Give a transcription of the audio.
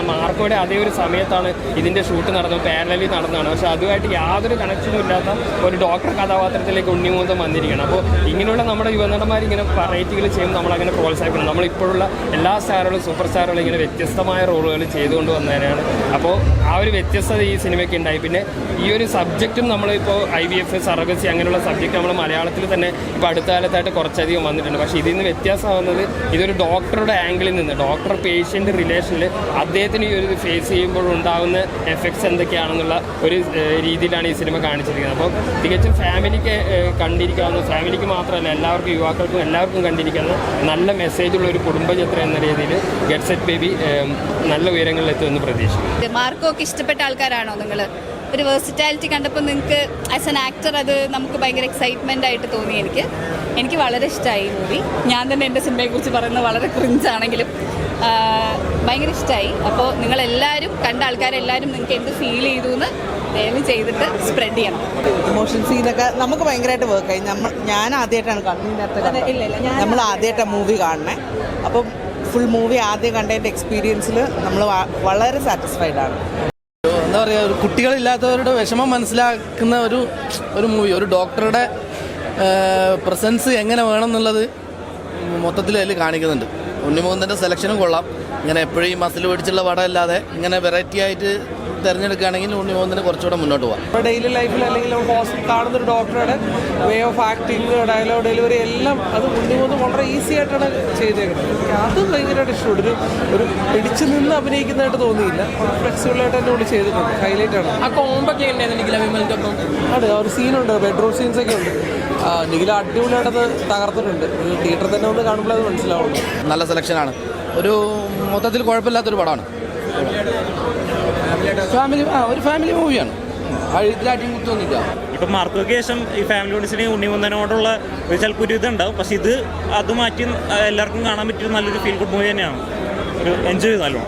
മാർക്കോയുടെ അതേ ഒരു സമയത്താണ് ഇതിൻ്റെ ഷൂട്ട് നടന്നത്, പാരലലി നടന്നതാണ്. പക്ഷേ അതുമായിട്ട് യാതൊരു കണക്ഷനും ഇല്ലാത്ത ഒരു ഡോക്ടർ കഥാപാത്രത്തിലേക്ക് ഉണ്ണിമൂന്തം വന്നിരിക്കുകയാണ്. അപ്പോൾ ഇങ്ങനെയുള്ള നമ്മുടെ യുവനടന്മാർ ഇങ്ങനെ വെറൈറ്റികൾ ചെയ്യുമ്പോൾ നമ്മളങ്ങനെ പ്രോത്സാഹിപ്പിക്കണം. നമ്മളിപ്പോഴുള്ള എല്ലാ സ്റ്റാറുകളും സൂപ്പർ സ്റ്റാറുകളും ഇങ്ങനെ വ്യത്യസ്തമായ റോളുകൾ ചെയ്തുകൊണ്ട് വന്നതിനാണ്. അപ്പോൾ ആ ഒരു വ്യത്യസ്തത ഈ സിനിമയ്ക്ക് ഉണ്ടായി. പിന്നെ ഈ ഒരു സബ്ജക്റ്റും നമ്മളിപ്പോൾ IVF, സർഗസി അങ്ങനെയുള്ള സബ്ജക്റ്റ് നമ്മൾ മലയാളത്തിൽ തന്നെ ഇപ്പോൾ അടുത്ത കാലത്തായിട്ട് കുറച്ചധികം വന്നിട്ടുണ്ട്. പക്ഷേ ഇതിൽ നിന്ന് വ്യത്യാസമാകുന്നത് ഇതൊരു ഡോക്ടറുടെ ആംഗിളിൽ നിന്ന്, ഡോക്ടർ പേഷ്യൻ്റ് റിലേഷനിൽ അദ്ദേഹത്തിന് ഈ ഒരു ഫേസ് ചെയ്യുമ്പോൾ ഉണ്ടാകുന്ന എഫക്ട്സ് എന്തൊക്കെയാണെന്നുള്ള ഒരു രീതിയിലാണ് ഈ സിനിമ കാണിച്ചിരിക്കുന്നത്. അപ്പോൾ തികച്ചും ഫാമിലിക്ക് കണ്ടിരിക്കാവുന്ന, ഫാമിലിക്ക് മാത്രമല്ല എല്ലാവർക്കും, യുവാക്കൾക്കും എല്ലാവർക്കും കണ്ടിരിക്കുന്ന നല്ല മെസ്സേജുള്ള ഒരു കുടുംബചിത്രം എന്ന രീതിയിൽ ഗെറ്റ് സെറ്റ് ബേബി നല്ല ഉയരങ്ങളിലെത്തുമെന്ന് പ്രതീക്ഷിക്കുന്നു. മാർക്കോക്ക് ഇഷ്ടപ്പെട്ട ആൾക്കാരാണോ നിങ്ങൾ? ഒരു വേഴ്സിറ്റാലിറ്റി കണ്ടപ്പോൾ നിങ്ങൾക്ക് ആസ് എൻ ആക്ടർ അത് നമുക്ക് ഭയങ്കര എക്സൈറ്റ്മെൻ്റ് ആയിട്ട് തോന്നി. എനിക്ക് വളരെ ഇഷ്ടമായി ഈ മൂവി. ഞാൻ തന്നെ എൻ്റെ സിനിമയെക്കുറിച്ച് പറയുന്നത് വളരെ ക്രിഞ്ചാണെങ്കിലും ഭയങ്കര ഇഷ്ടമായി. അപ്പോൾ നിങ്ങളെല്ലാവരും കണ്ട ആൾക്കാരെല്ലാവരും നിങ്ങൾക്ക് എന്ത് ഫീൽ ചെയ്തു എന്ന് ദയവ് ചെയ്തിട്ട് സ്പ്രെഡ് ചെയ്യണം. ഇമോഷൻ സീനൊക്കെ നമുക്ക് ഭയങ്കരമായിട്ട് വർക്കായി. ഞാൻ ആദ്യമായിട്ടാണ് കാണുന്നത്, നമ്മൾ ആദ്യമായിട്ടാണ് മൂവി കാണണേ. അപ്പം ഫുൾ മൂവി ആദ്യം കണ്ടതിൻ്റെ എക്സ്പീരിയൻസിൽ നമ്മൾ വളരെ സാറ്റിസ്ഫൈഡ് ആണ്. എന്താ പറയുക, ഒരു കുട്ടികളില്ലാത്തവരുടെ വിഷമം മനസ്സിലാക്കുന്ന ഒരു മൂവി, ഒരു ഡോക്ടറുടെ പ്രസൻസ് എങ്ങനെ വേണം എന്നുള്ളത് മൊത്തത്തിൽ അതിൽ കാണിക്കുന്നുണ്ട്. ഉണ്ണിമുകുന്ദൻ്റെ സെലക്ഷനും കൊള്ളാം. ഇങ്ങനെ എപ്പോഴും ഈ മസിൽ പിടിച്ചുള്ള പടമല്ലാതെ ഇങ്ങനെ വെറൈറ്റി ആയിട്ട് തിരഞ്ഞെടുക്കുകയാണെങ്കിൽ ഉണ്ണിമുകുന്ദന് കുറച്ചുകൂടെ മുന്നോട്ട് പോകാം. ഇപ്പോൾ ഡെയിലി ലൈഫിൽ അല്ലെങ്കിൽ ഹോസ്പിറ്റൽ കാണുന്ന ഒരു ഡോക്ടറുടെ way of acting, dialogue delivery എല്ലാം അത് ഉണ്ണിമുകുന്ദൻ വളരെ ഈസി ആയിട്ടാണ് ചെയ്തേക്കുന്നത്. അത് ഭയങ്കരമായിട്ട് ഇഷ്ടപ്പെട്ടു. ഒരു പിടിച്ചു നിന്ന് അഭിനയിക്കുന്നതായിട്ട് തോന്നിയില്ല, ഫ്ലെക്സിബിളായിട്ട് എന്നോട് ചെയ്തിട്ടുണ്ട്. ഹൈലൈറ്റ് ആണ്. ആ കോമ്പൊക്കെ അതെ, ഒരു സീനുണ്ട്, ബെഡ്റൂം സീൻസ് ഒക്കെ ഉണ്ട്. നിഖില അടിപൊളിയായിട്ടത് തകർത്തിട്ടുണ്ട്. തിയേറ്ററിൽ തന്നെ ഒന്ന് കാണുമ്പോൾ അത് മനസ്സിലാവുള്ളൂ. നല്ല സെലക്ഷനാണ്. ഒരു മൊത്തത്തിൽ കുഴപ്പമില്ലാത്തൊരു പടമാണ്. ഒരു ഫാമിലി മൂവിയാണ്. ഇതിലാറ്റിയും കുത്തൊന്നുമില്ല. ഇപ്പം മാർക്കോയ്ക്ക് ശേഷം ഈ ഫാമിലി ഓഡിയൻസിന് ഉണ്ണിമുകുന്ദനോടുള്ള ഒരു ചിലപ്പോൾ ഒരു ഇതുണ്ടാവും. പക്ഷെ അത് മാറ്റി എല്ലാവർക്കും കാണാൻ പറ്റിയ നല്ലൊരു ഫീൽ ഗുഡ് മൂവി തന്നെയാണ്. ഒരു എൻജോയ് ചെയ്താലും